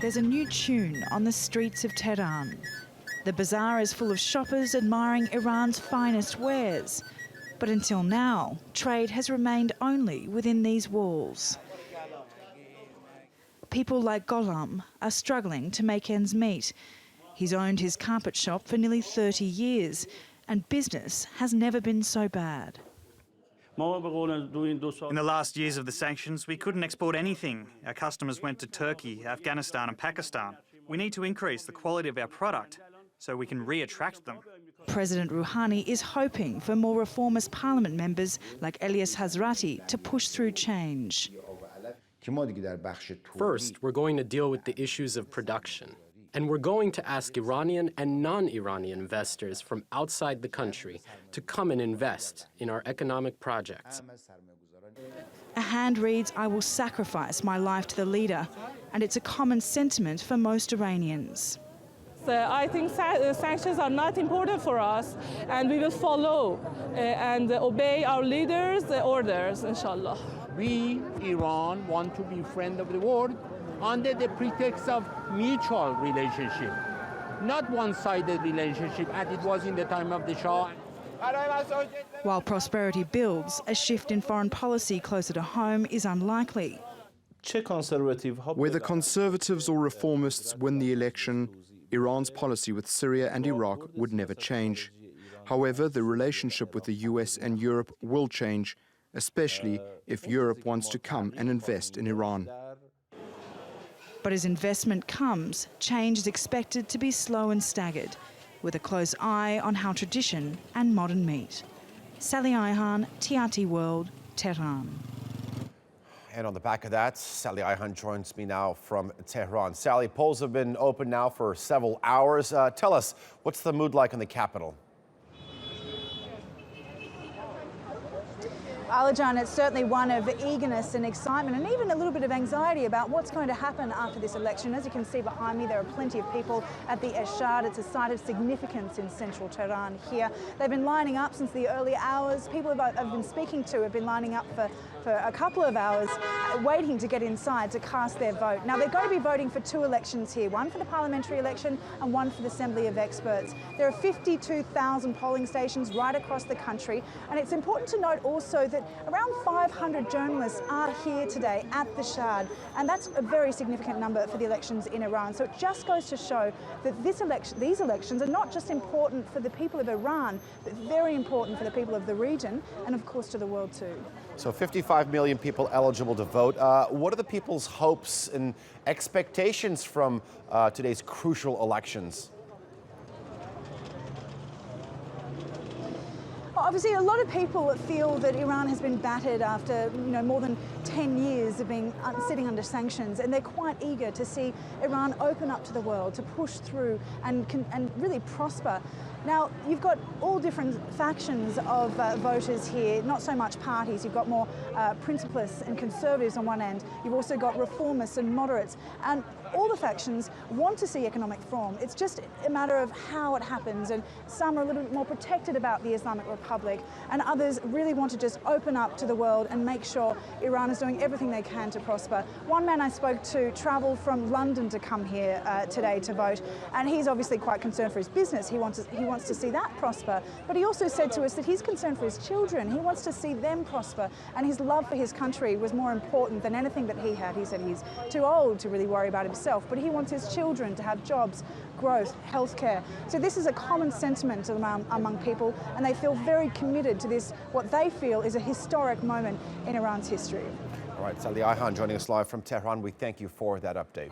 There's a new tune on the streets of Tehran. The bazaar is full of shoppers admiring Iran's finest wares. But until now, trade has remained only within these walls. People like Gholam are struggling to make ends meet. He's owned his carpet shop for nearly 30 years, and business has never been so bad. In the last years of the sanctions, we couldn't export anything. Our customers went to Turkey, Afghanistan and Pakistan. We need to increase the quality of our product so we can re-attract them. President Rouhani is hoping for more reformist parliament members like Elias Hazrati to push through change. First, we're going to deal with the issues of production. And we're going to ask Iranian and non-Iranian investors from outside the country to come and invest in our economic projects. A hand reads, "I will sacrifice my life to the leader," and it's a common sentiment for most Iranians. I think sanctions are not important for us, and we will follow and obey our leaders' orders, inshallah. We, Iran, want to be friend of the world under the pretext of mutual relationship, not one-sided relationship as it was in the time of the Shah. While prosperity builds, a shift in foreign policy closer to home is unlikely. Whether conservatives or reformists win the election, Iran's policy with Syria and Iraq would never change. However, the relationship with the US and Europe will change, especially if Europe wants to come and invest in Iran. But as investment comes, change is expected to be slow and staggered, with a close eye on how tradition and modern meet. Sally Ayhan, TRT World, Tehran. And on the back of that, Sally Ayhan joins me now from Tehran. Sally, polls have been open now for several hours. Tell us, what's the mood like in the capital? Ayhan, it's certainly one of eagerness and excitement and even a little bit of anxiety about what's going to happen after this election. As you can see behind me, there are plenty of people at the Eshad. It's a site of significance in central Tehran here. They've been lining up since the early hours. People I've been speaking to have been lining up for a couple of hours, waiting to get inside to cast their vote. Now, they're going to be voting for two elections here, one for the parliamentary election and one for the Assembly of Experts. There are 52,000 polling stations right across the country, and it's important to note also that around 500 journalists are here today at the Shad, and that's a very significant number for the elections in Iran. So it just goes to show that these elections are not just important for the people of Iran, but very important for the people of the region and, of course, to the world too. So 55 million people eligible to vote. What are the people's hopes and expectations from today's crucial elections? Obviously, a lot of people feel that Iran has been battered after more than 10 years of being sitting under sanctions, and they're quite eager to see Iran open up to the world, to push through and really prosper. Now, you've got all different factions of voters here, not so much parties. You've got more principalists and conservatives on one end. You've also got reformists and moderates. And all the factions want to see economic reform. It's just a matter of how it happens. And some are a little bit more protected about the Islamic Republic, and others really want to just open up to the world and make sure Iran is doing everything they can to prosper. One man I spoke to travelled from London to come here today to vote, and he's obviously quite concerned for his business. He wants to see that prosper, but he also said to us that he's concerned for his children. He wants to see them prosper, and his love for his country was more important than anything that he had. He said he's too old to really worry about himself, but he wants his children to have jobs, growth, healthcare. So this is a common sentiment among people, and they feel very committed to this, what they feel is a historic moment in Iran's history. All right, Sally Ayhan joining us live from Tehran. We thank you for that update.